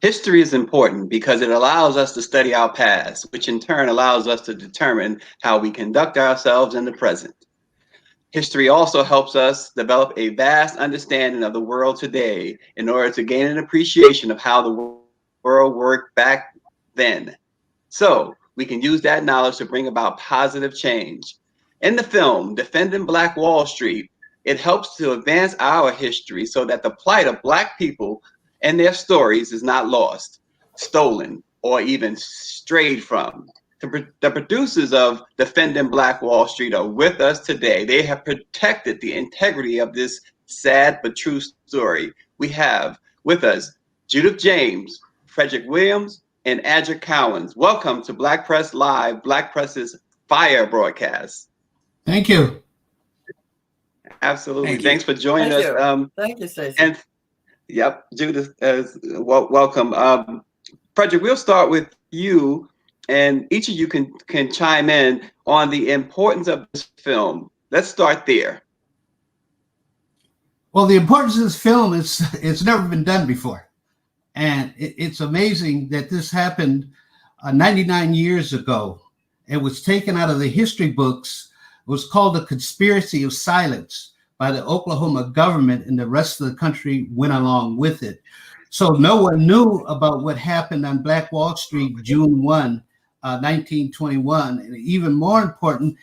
History is important because it allows us to study our past, which in turn allows us to determine how we conduct ourselves in the present. History also helps us develop a vast understanding of the world today in order to gain an appreciation of how the world worked back then. So we can use that knowledge to bring about positive change. In the film, Defending Black Wall Street, it helps to advance our history so that the plight of Black people and their stories is not lost, stolen, or even strayed from. The producers of Defending Black Wall Street are with us today. They have protected the integrity of this sad but true story. We have with us Judith James, Frederick Williams, and Adric Cowens. Welcome to Black Press Live, Black Press's Fire broadcast. Thank you. Absolutely. Thanks for joining us. Thank you, Stacey. And yep, Judith, welcome. Frederick, we'll start with you, and each of you can chime in on the importance of this film. Let's start there. Well, the importance of this film is it's never been done before. And it's amazing that this happened 99 years ago. It was taken out of the history books. It was called The Conspiracy of Silence by the Oklahoma government, and the rest of the country went along with it. So no one knew about what happened on Black Wall Street, June 1, 1921. And even more important,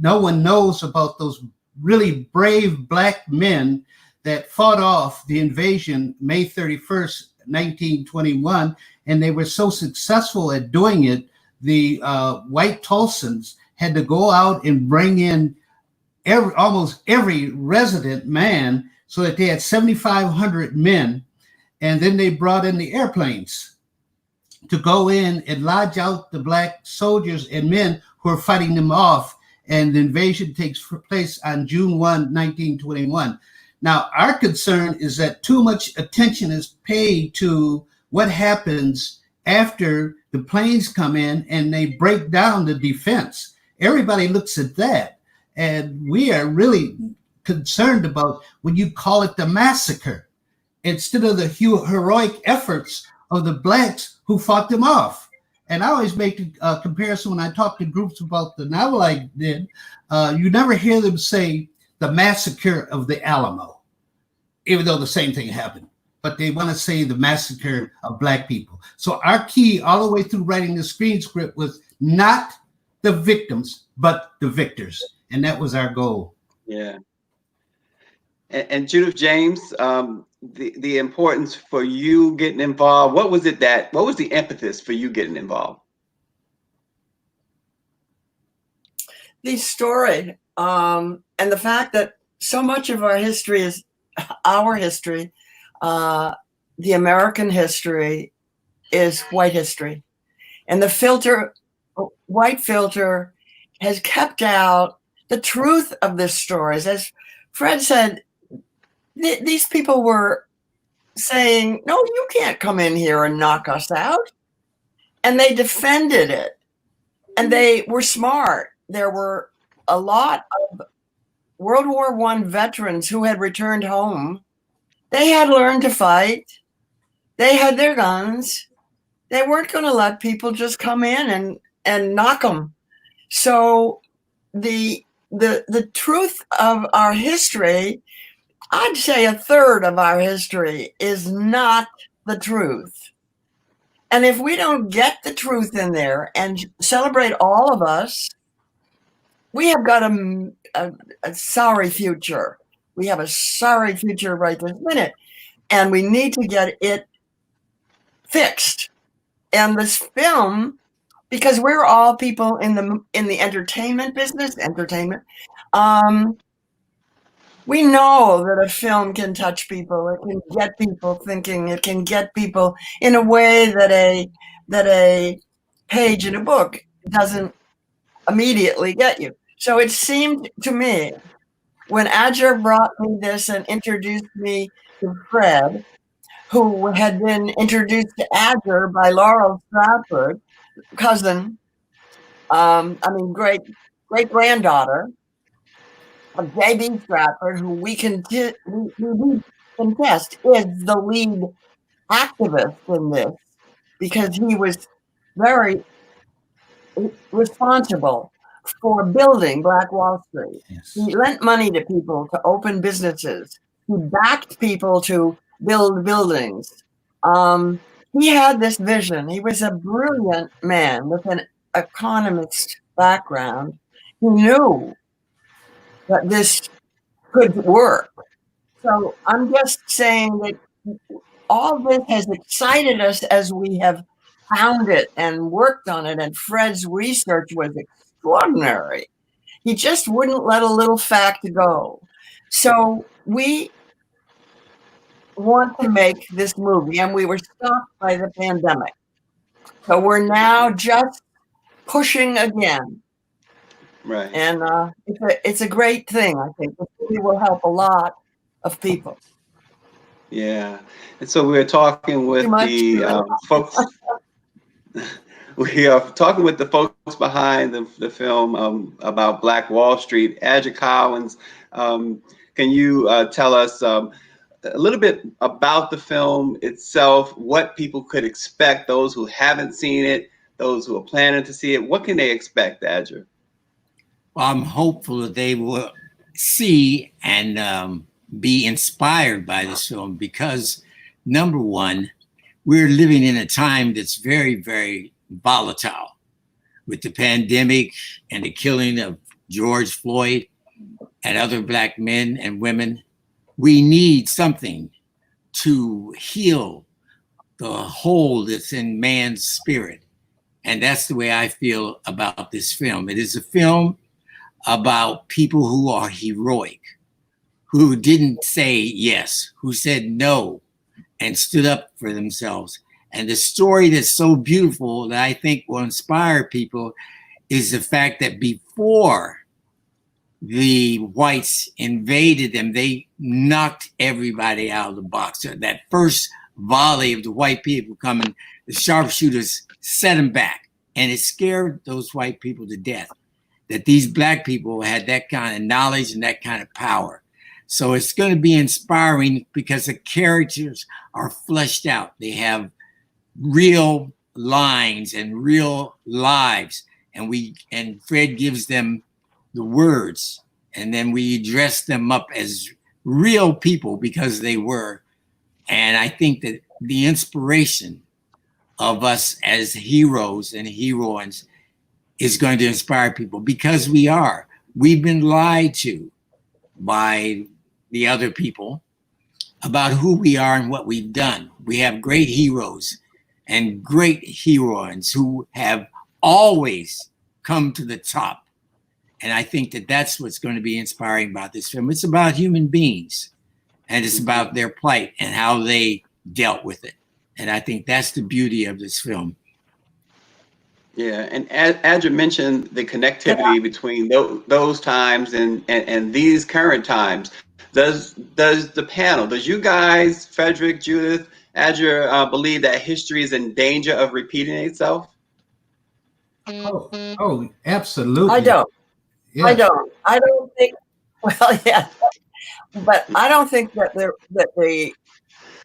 no one knows about those really brave Black men that fought off the invasion May 31st, 1921. And they were so successful at doing it, the white Tulsans had to go out and bring in almost every resident man, so that they had 7,500 men. And then they brought in the airplanes to go in and lodge out the Black soldiers and men who are fighting them off. And the invasion takes place on June 1, 1921. Now, our concern is that too much attention is paid to what happens after the planes come in and they break down the defense. Everybody looks at that. And we are really concerned about when you call it the massacre, instead of the heroic efforts of the Blacks who fought them off. And I always make a comparison when I talk to groups about the novel I did. You never hear them say the massacre of the Alamo, even though the same thing happened. But they want to say the massacre of Black people. So our key all the way through writing the screen script was not the victims, but the victors. And that was our goal. Yeah. And Judith James, the importance for you getting involved, what was the impetus for you getting involved? The story, and the fact that so much of our history is our history. The American history is white history. And the white filter has kept out the truth of this stories. As Fred said, these people were saying, no, you can't come in here and knock us out. And they defended it. And they were smart. There were a lot of World War I veterans who had returned home. They had learned to fight. They had their guns. They weren't going to let people just come in and knock them. So the truth of our history, I'd say a third of our history is not the truth. And if we don't get the truth in there and celebrate all of us, we have got a sorry future. We have a sorry future right this minute, and we need to get it fixed. And this film, because we're all people in the entertainment business, we know that a film can touch people. It can get people thinking. It can get people in a way that a page in a book doesn't immediately get you. So it seemed to me, when Adric brought me this and introduced me to Fred, who had been introduced to Adric by Laurel Stratford, cousin, great-granddaughter of J.B. Stratford, who we contest is the lead activist in this because he was very responsible for building Black Wall Street. Yes. He lent money to people to open businesses. He backed people to build buildings. He had this vision. He was a brilliant man with an economist background. He knew that this could work. So I'm just saying that all this has excited us as we have found it and worked on it, and Fred's research was extraordinary. He just wouldn't let a little fact go. So we want to make this movie, and we were stopped by the pandemic. So we're now just pushing again. Right. And it's a great thing, I think. This movie will help a lot of people. Yeah. And so we're talking with the folks. We are talking with the folks behind the film about Black Wall Street. Adja Collins, can you tell us a little bit about the film itself, what people could expect, those who haven't seen it, those who are planning to see it? What can they expect, Adja? Well, I'm hopeful that they will see and be inspired by this film because, number one, we're living in a time that's very, very volatile with the pandemic and the killing of George Floyd and other Black men and women. We need something to heal the hole that's in man's spirit. And that's the way I feel about this film. It is a film about people who are heroic, who didn't say yes, who said no, and stood up for themselves. And the story that's so beautiful that I think will inspire people is the fact that before the whites invaded them, they knocked everybody out of the box. So that first volley of the white people coming, the sharpshooters set them back. And it scared those white people to death that these Black people had that kind of knowledge and that kind of power. So it's going to be inspiring because the characters are fleshed out. They have real lines and real lives. And Fred gives them the words, and then we dress them up as real people because they were. And I think that the inspiration of us as heroes and heroines is going to inspire people because we are. We've been lied to by the other people about who we are and what we've done. We have great heroes and great heroines who have always come to the top. And I think that that's what's going to be inspiring about this film. It's about human beings, and it's about their plight and how they dealt with it. And I think that's the beauty of this film. Yeah, and Adja mentioned the connectivity between those times and these current times. Does the panel, does you guys, Frederick, Judith, Adja, believe that history is in danger of repeating itself? Oh, absolutely. I don't. Yes. I don't think. Well, yeah, but I don't think that the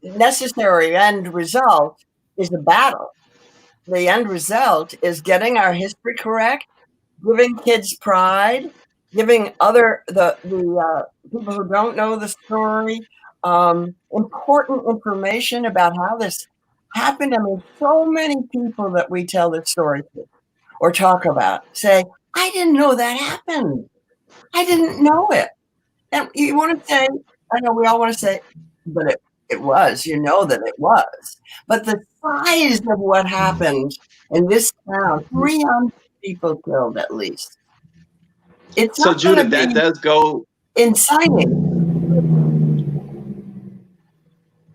necessary end result is a battle. The end result is getting our history correct, giving kids pride, giving the people who don't know the story important information about how this happened. I mean, so many people that we tell this story to or talk about say, I didn't know that happened. I didn't know it. And you want to say, I know we all want to say, but it was, you know that it was. But the size of what happened in this town, 300 people killed at least. It's so Judith, that does go inciting.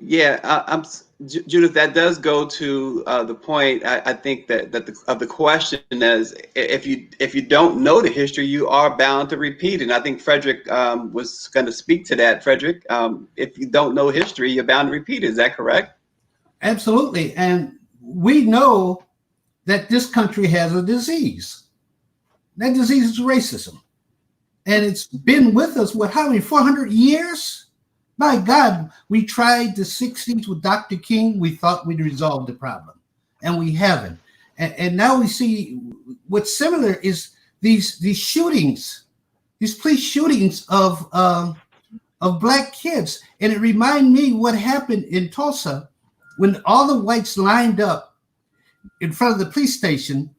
Yeah, Judith, that does go to the point. I think that the question is, if you don't know the history, you are bound to repeat it. And I think Frederick was going to speak to that. Frederick, if you don't know history, you're bound to repeat it. Is that correct? Absolutely. And we know that this country has a disease. That disease is racism. And it's been with us, how many, 400 years? My God, we tried the 60s with Dr. King. We thought we'd resolved the problem, and we haven't. And now we see what's similar is these shootings, these police shootings of Black kids. And it reminded me what happened in Tulsa when all the whites lined up in front of the police station.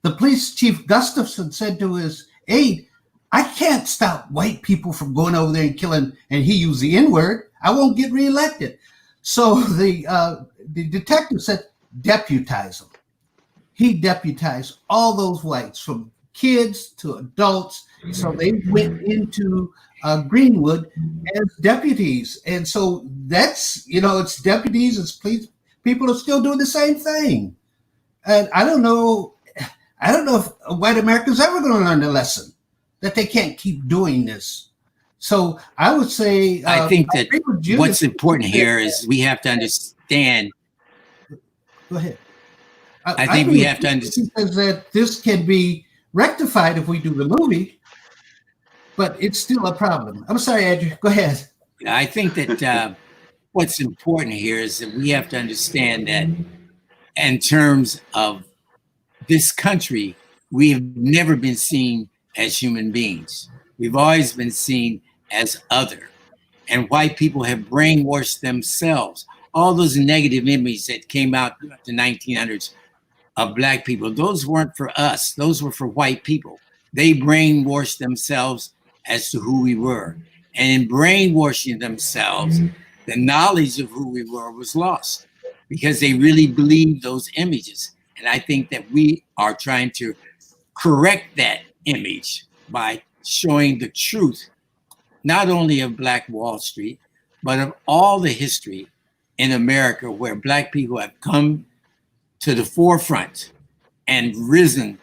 The police chief Gustafson said to his aide, I can't stop white people from going over there and killing, and he used the N-word. I won't get reelected. So the detective said, deputize them. He deputized all those whites, from kids to adults. So they went into Greenwood as deputies. And so that's, it's deputies, it's police. People are still doing the same thing. And I don't know if white Americans ever going to learn the lesson that they can't keep doing this. So I would say, I think that what's important here is we have to understand. Go ahead. I think we have to understand that this can be rectified if we do the movie, but it's still a problem. I'm sorry, Andrew. Go ahead. I think that what's important here is that we have to understand that in terms of this country, we have never been seen as human beings. We've always been seen as other. And white people have brainwashed themselves. All those negative images that came out in the 1900s of Black people, those weren't for us. Those were for white people. They brainwashed themselves as to who we were. And in brainwashing themselves, the knowledge of who we were was lost because they really believed those images. And I think that we are trying to correct that image by showing the truth, not only of Black Wall Street, but of all the history in America where Black people have come to the forefront and risen.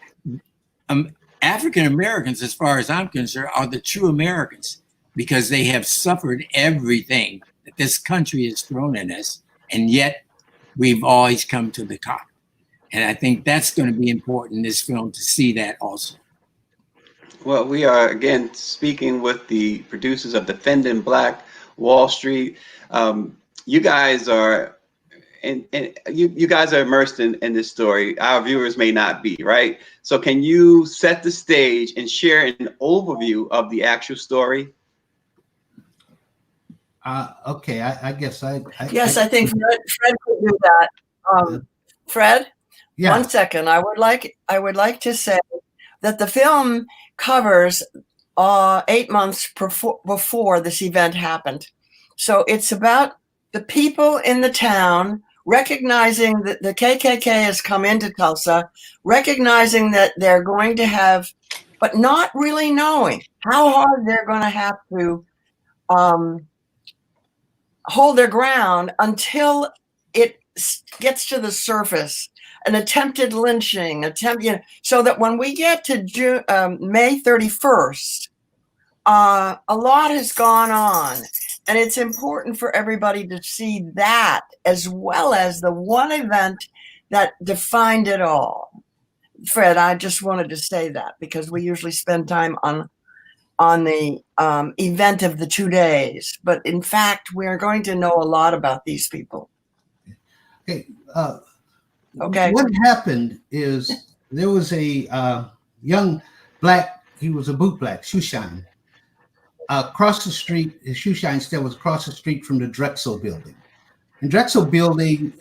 African Americans, as far as I'm concerned, are the true Americans because they have suffered everything that this country has thrown at us, and yet we've always come to the top. And I think that's going to be important in this film to see that also. Well, we are again speaking with the producers of Defending Black Wall Street. You guys are, you guys are immersed in this story. Our viewers may not be, right? So can you set the stage and share an overview of the actual story? Okay, I guess I think Fred could do that. Fred, yeah. 1 second. I would like to say that the film covers 8 months before this event happened. So it's about the people in the town recognizing that the KKK has come into Tulsa, recognizing that they're going to have, but not really knowing how hard they're going to have to hold their ground until it gets to the surface. An attempted lynching, so that when we get to May 31st, a lot has gone on. And it's important for everybody to see that as well as the one event that defined it all. Fred, I just wanted to say that because we usually spend time on the event of the 2 days. But in fact, we're going to know a lot about these people. Okay. What happened is there was a young Black, he was a boot black, shoe shine. Across the street, his shoe shine still was across the street from the Drexel building. In Drexel building,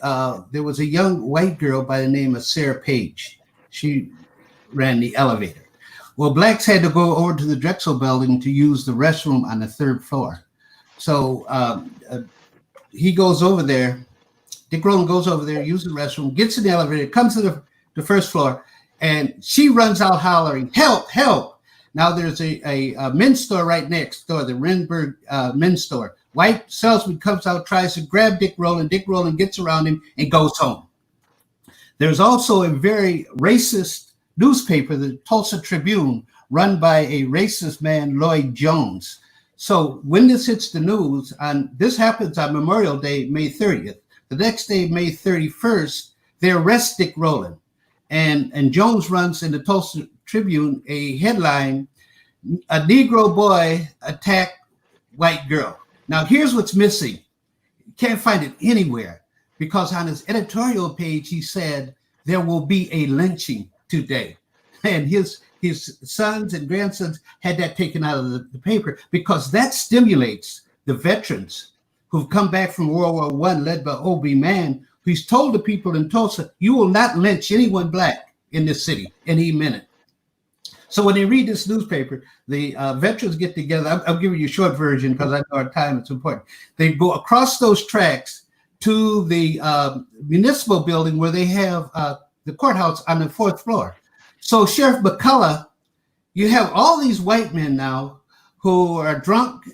there was a young white girl by the name of Sarah Page. She ran the elevator. Well, Blacks had to go over to the Drexel building to use the restroom on the 3rd floor. So he goes over there. Dick Rowland goes over there, uses the restroom, gets in the elevator, comes to the 1st floor, and she runs out hollering, "Help, help." Now there's a men's store right next door, the Renberg men's store. White salesman comes out, tries to grab Dick Rowland. Dick Rowland gets around him and goes home. There's also a very racist newspaper, the Tulsa Tribune, run by a racist man, Lloyd Jones. So when this hits the news, this happens on Memorial Day, May 30th. The next day, May 31st, they arrest Dick Rowland. And Jones runs in the Tulsa Tribune a headline, "A Negro boy attacked white girl." Now, here's what's missing. You can't find it anywhere, because on his editorial page, he said, there will be a lynching today. And his sons and grandsons had that taken out of the paper, because that stimulates the veterans who've come back from World War I, led by O.B. Mann, who's told the people in Tulsa, you will not lynch anyone black in this city, and he meant it. So when they read this newspaper, the veterans get together. I'm giving you a short version because I know our time is important. They go across those tracks to the municipal building where they have the courthouse on the 4th floor. So Sheriff McCullough, you have all these white men now who are drunk,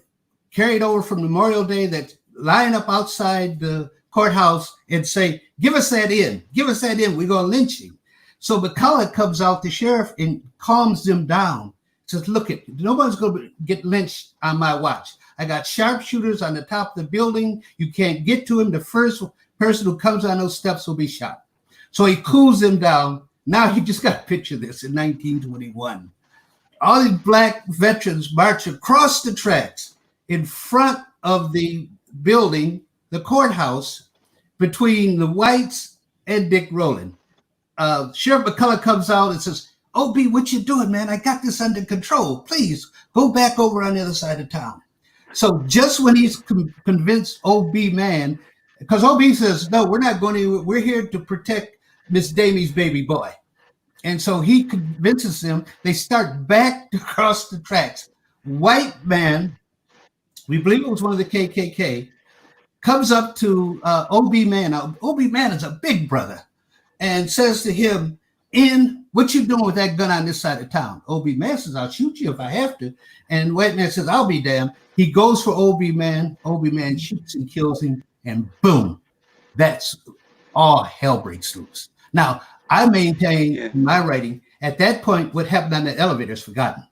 carried over from Memorial Day, that line up outside the courthouse and say, give us that in, we're going to lynch you. So McCullough comes out, the sheriff, and calms them down. Says, look, nobody's going to get lynched on my watch. I got sharpshooters on the top of the building. You can't get to him. The first person who comes on those steps will be shot. So he cools them down. Now you just got to picture this in 1921. All these black veterans march across the tracks in front of the building, the courthouse, between the whites and Dick Rowland. Sheriff McCullough comes out and says, "OB, what you doing, man? I got this under control. Please go back over on the other side of town." So just when he's convinced OB man, because OB says, "No, we're not going to. We're here to protect Miss Damie's baby boy," and so he convinces them. They start back across the tracks. White man, we believe it was one of the KKK, comes up to OB man. Now, OB man is a big brother, and says to him, what you doing with that gun on this side of town? OB man says, "I'll shoot you if I have to." And white man says, "I'll be damned." He goes for OB man. OB man shoots and kills him, and boom, that's all hell breaks loose. Now, I maintain in my writing, at that point, what happened on the elevator is forgotten.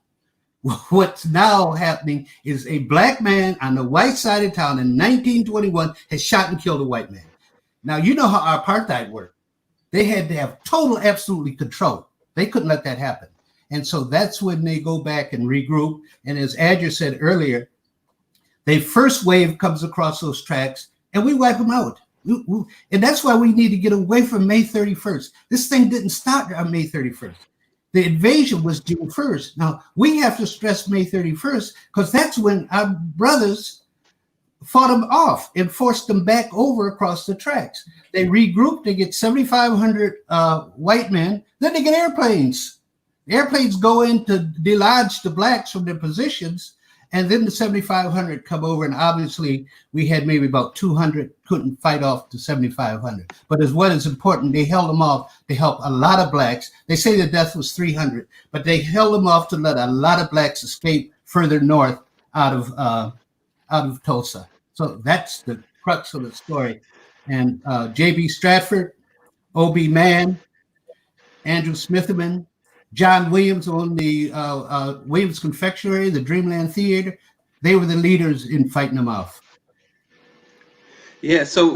What's now happening is a black man on the white side of town in 1921 has shot and killed a white man. Now, you know how apartheid worked. They had to have total, absolutely control. They couldn't let that happen. And so that's when they go back and regroup. And as Adger said earlier, the first wave comes across those tracks and we wipe them out. And that's why we need to get away from May 31st. This thing didn't start on May 31st. The invasion was June 1st. Now, we have to stress May 31st because that's when our brothers fought them off and forced them back over across the tracks. They regrouped, they get 7,500 white men, then they get airplanes. The airplanes go in to delodge the blacks from their positions, and then the 7,500 come over, and obviously we had maybe about 200 couldn't fight off the 7,500. But as what is important, they held them off to help a lot of blacks. They say the death was 300, but they held them off to let a lot of blacks escape further north out of Tulsa. So that's the crux of the story. And J.B. Stratford, O.B. Mann, Andrew Smitherman, John Williams on the Williams Confectionery, the Dreamland Theater, they were the leaders in fighting them off. Yeah, so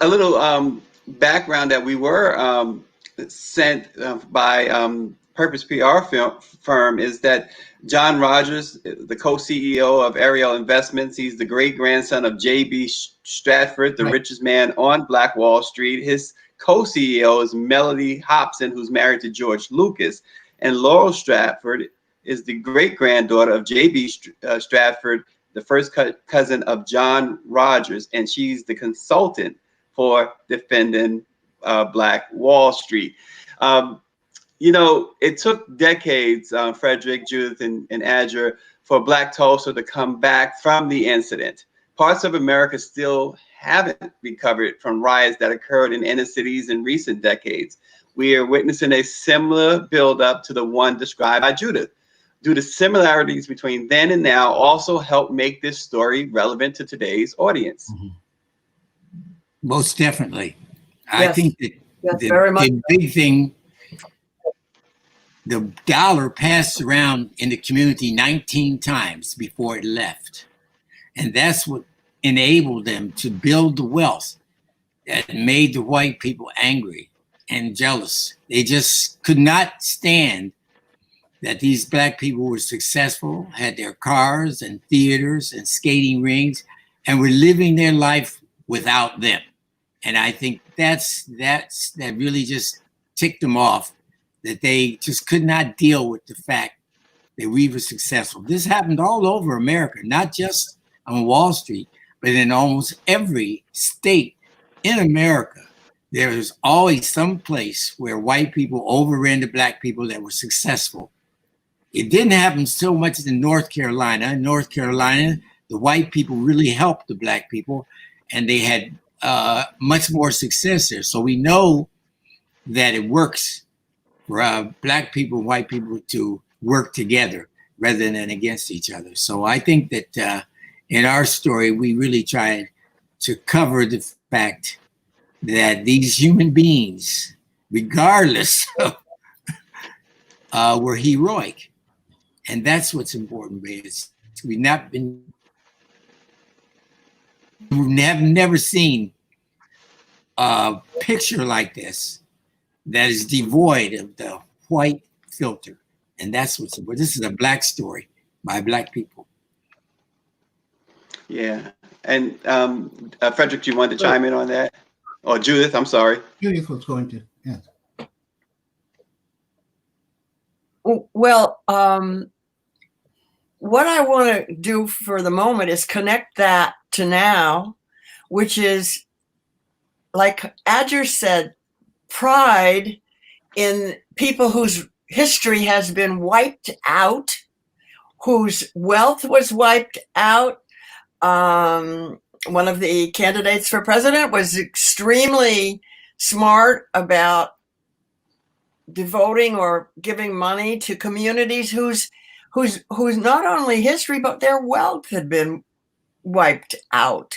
a little background that we were sent by Purpose PR firm is that John Rogers, the co-CEO of Ariel Investments, he's the great-grandson of J.B. Stratford, the richest man on Black Wall Street. His co-CEO is Melody Hobson, who's married to George Lucas. And Laurel Stratford is the great-granddaughter of J.B. Stratford, the first cousin of John Rogers, and she's the consultant for defending Black Wall Street. You know, it took decades, Frederick, Judith, and Adger, for Black Tulsa to come back from the incident. Parts of America still haven't recovered from riots that occurred in inner cities in recent decades. We are witnessing a similar buildup to the one described by Judith. Do the similarities between then and now also help make this story relevant to today's audience? Most definitely. Yes. I think that very much. the big thing, the dollar passed around in the community 19 times before it left. And that's what enabled them to build the wealth that made the white people angry and jealous. They just could not stand that these black people were successful, had their cars and theaters and skating rings, and were living their life without them. And I think that really just ticked them off, that they just could not deal with the fact that we were successful. This happened all over America, not just on Wall Street, but in almost every state in America. There was always some place where white people overran the black people that were successful. It didn't happen so much in North Carolina. In North Carolina, the white people really helped the black people, and they had much more success there. So we know that it works for black people and white people to work together rather than against each other. So I think that in our story, we really tried to cover the fact that these human beings, regardless of, were heroic. And that's what's important, is we've never seen a picture like this that is devoid of the white filter. And that's what's important. This is a black story by black people. Yeah. And Frederick, you wanted to chime in on that? Or Judith, I'm sorry. Judith was going to, yes. Well, what I want to do for the moment is connect that to now, which is, like Adger said, pride in people whose history has been wiped out, whose wealth was wiped out. One of the candidates for president was extremely smart about devoting or giving money to communities whose not only history, but their wealth had been wiped out.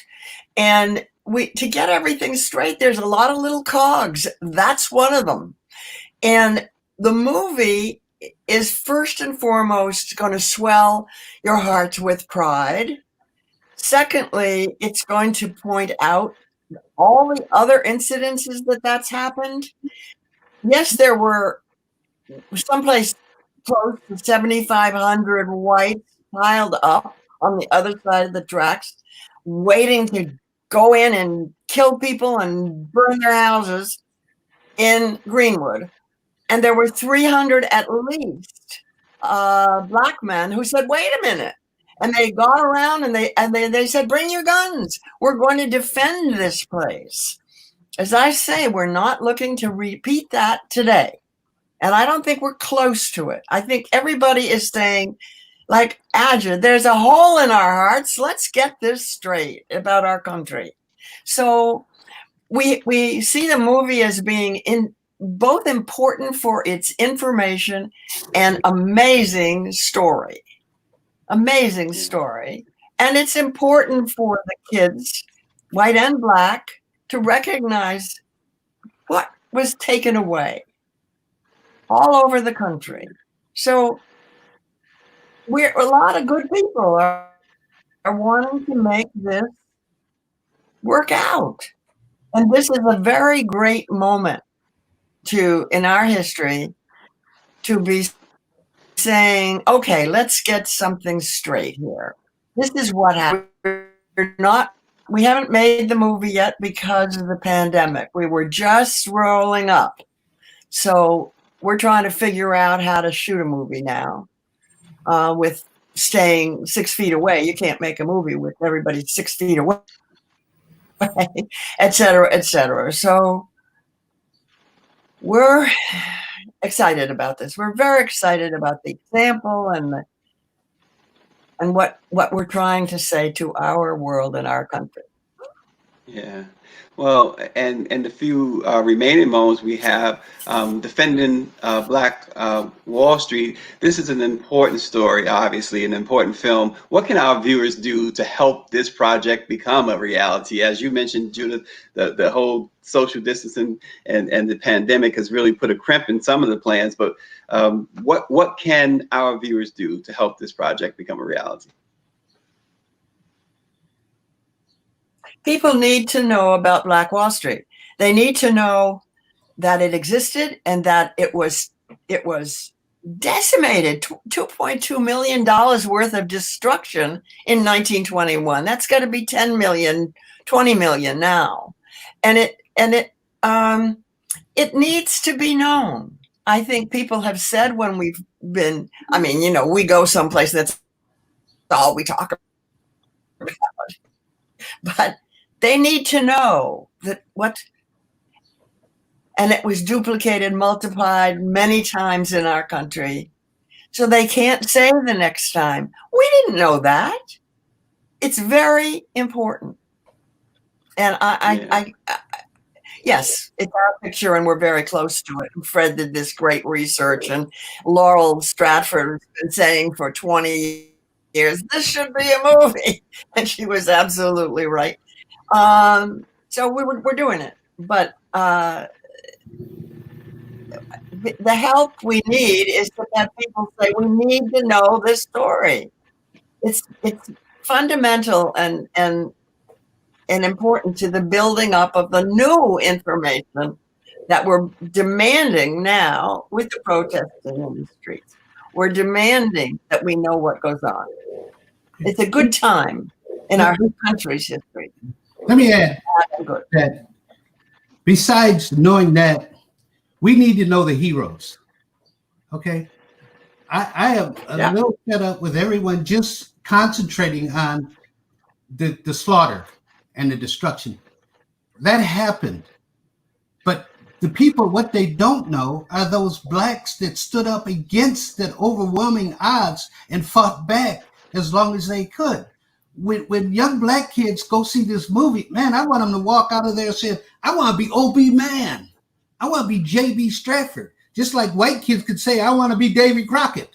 And to get everything straight, there's a lot of little cogs. That's one of them. And the movie is first and foremost going to swell your hearts with pride. Secondly, it's going to point out all the other incidences that's happened. Yes, there were someplace close to 7,500 whites piled up on the other side of the tracks, waiting to go in and kill people and burn their houses in Greenwood. And there were 300 at least black men who said, wait a minute. And they got around and they said, bring your guns. We're going to defend this place. As I say, we're not looking to repeat that today. And I don't think we're close to it. I think everybody is saying, like Adger, there's a hole in our hearts. Let's get this straight about our country. So we see the movie as being both important for its information and amazing story. Amazing story. And it's important for the kids, white and black, to recognize what was taken away all over the country. So a lot of good people are wanting to make this work out. And this is a very great moment in our history to be saying, okay, let's get something straight here. This is what happened. We haven't made the movie yet because of the pandemic. We were just rolling up. So we're trying to figure out how to shoot a movie now with staying 6 feet away. You can't make a movie with everybody 6 feet away, et cetera, et cetera. So we're excited about this. We're very excited about the example and what we're trying to say to our world and our country. Yeah. Well, and the few remaining moments we have defending Black Wall Street. This is an important story, obviously, an important film. What can our viewers do to help this project become a reality? As you mentioned, Judith, the whole social distancing and the pandemic has really put a crimp in some of the plans. But what can our viewers do to help this project become a reality? People need to know about Black Wall Street. They need to know that it existed and that it was decimated. $2.2 million worth of destruction in 1921. That's got to be 10 million, 20 million now. And it needs to be known. I think people have said when we've been, I mean, you know, we go someplace that's all we talk about, but they need to know that and it was duplicated, multiplied many times in our country. So they can't say the next time, we didn't know that. It's very important. And yes, it's our picture and we're very close to it. Fred did this great research and Laurel Stratford has been saying for 20 years, this should be a movie. And she was absolutely right. So we're doing it. But the help we need is to have people say, we need to know this story. It's fundamental and important to the building up of the new information that we're demanding now with the protesting in the streets. We're demanding that we know what goes on. It's a good time in our country's history. Let me add that besides knowing that, we need to know the heroes. Okay? I have a little fed up with everyone just concentrating on the slaughter and the destruction. That happened. But the people, what they don't know are those blacks that stood up against that overwhelming odds and fought back as long as they could. When young black kids go see this movie, man, I want them to walk out of there saying, I want to be O.B. Mann. I want to be J.B. Stratford. Just like white kids could say, I want to be Davy Crockett.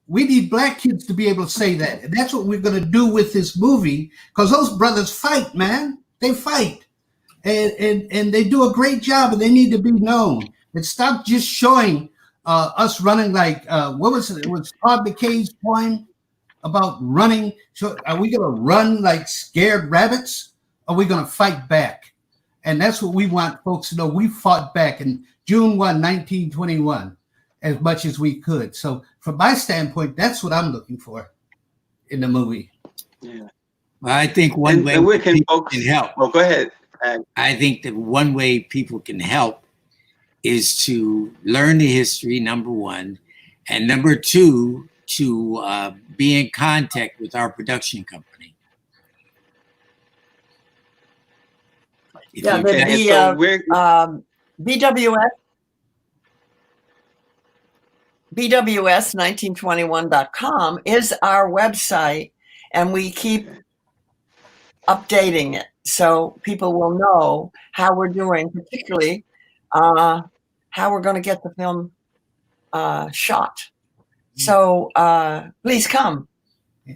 We need black kids to be able to say that. And that's what we're going to do with this movie, because those brothers fight, man. They fight. And they do a great job, and they need to be known. And stop just showing us running like, what was it? It was Todd McKay's poem about running. So are we going to run like scared rabbits? Or are we going to fight back? And that's what we want folks to know. We fought back in June 1, 1921, as much as we could. So from my standpoint, that's what I'm looking for in the movie. Yeah. Well, I think one way people can help. Oh, go ahead. I think that one way people can help is to learn the history, number one, and number two, to be in contact with our production company. Yeah, BWS1921.com is our website, and we keep updating it so people will know how we're doing, particularly how we're going to get the film shot. So please come.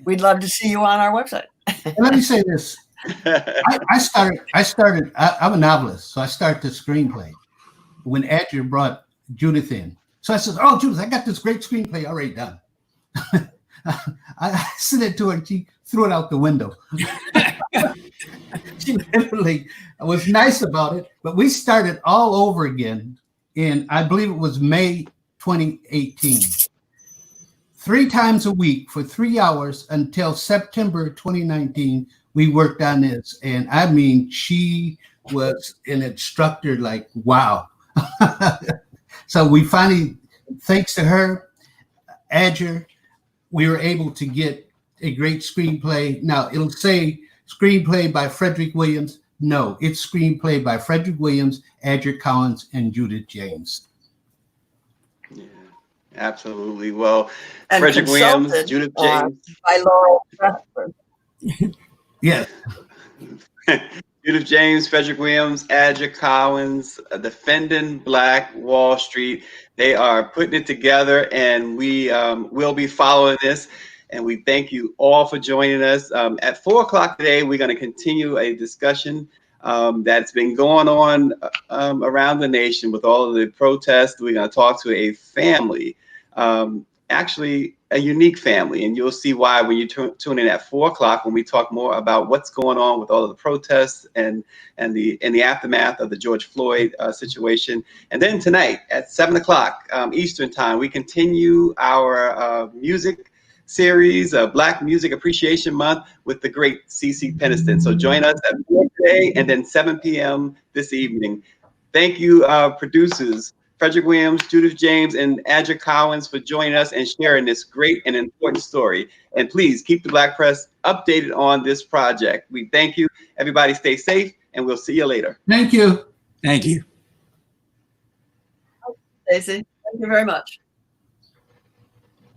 We'd love to see you on our website. And let me say this. I started, I'm a novelist, so I started the screenplay when Adria brought Judith in. So I said, oh, Judith, I got this great screenplay already done. I sent it to her and she threw it out the window. She literally was nice about it, but we started all over again in, I believe it was May 2018. 3 times a week for 3 hours until September 2019. We worked on this, and I mean, she was an instructor like, wow. So we finally, thanks to her, Adria, we were able to get a great screenplay. Now, it'll say screenplay by Frederick Williams. No, it's screenplay by Frederick Williams, Adria Collins, and Judith James. Yeah, absolutely. Well, And Frederick Williams, Judith James. By Laurel Stratford. Yes. Judith James, Frederick Williams, Adria Collins, Defending Black Wall Street. They are putting it together, and we will be following this. And we thank you all for joining us. At 4 o'clock today, we're going to continue a discussion that's been going on around the nation with all of the protests. We're going to talk to a family actually a unique family, and you'll see why when you tune in at 4 o'clock when we talk more about what's going on with all of the protests and the aftermath of the George Floyd situation. And then tonight at 7 o'clock Eastern time, we continue our music series, Black Music Appreciation Month, with the great CeCe Peniston. So join us at 4 today and then 7 p.m. this evening. Thank you, producers Frederick Williams, Judith James, and Adra Collins for joining us and sharing this great and important story. And please keep the Black Press updated on this project. We thank you. Everybody stay safe, and we'll see you later. Thank you. Thank you. Stacey, thank you very much.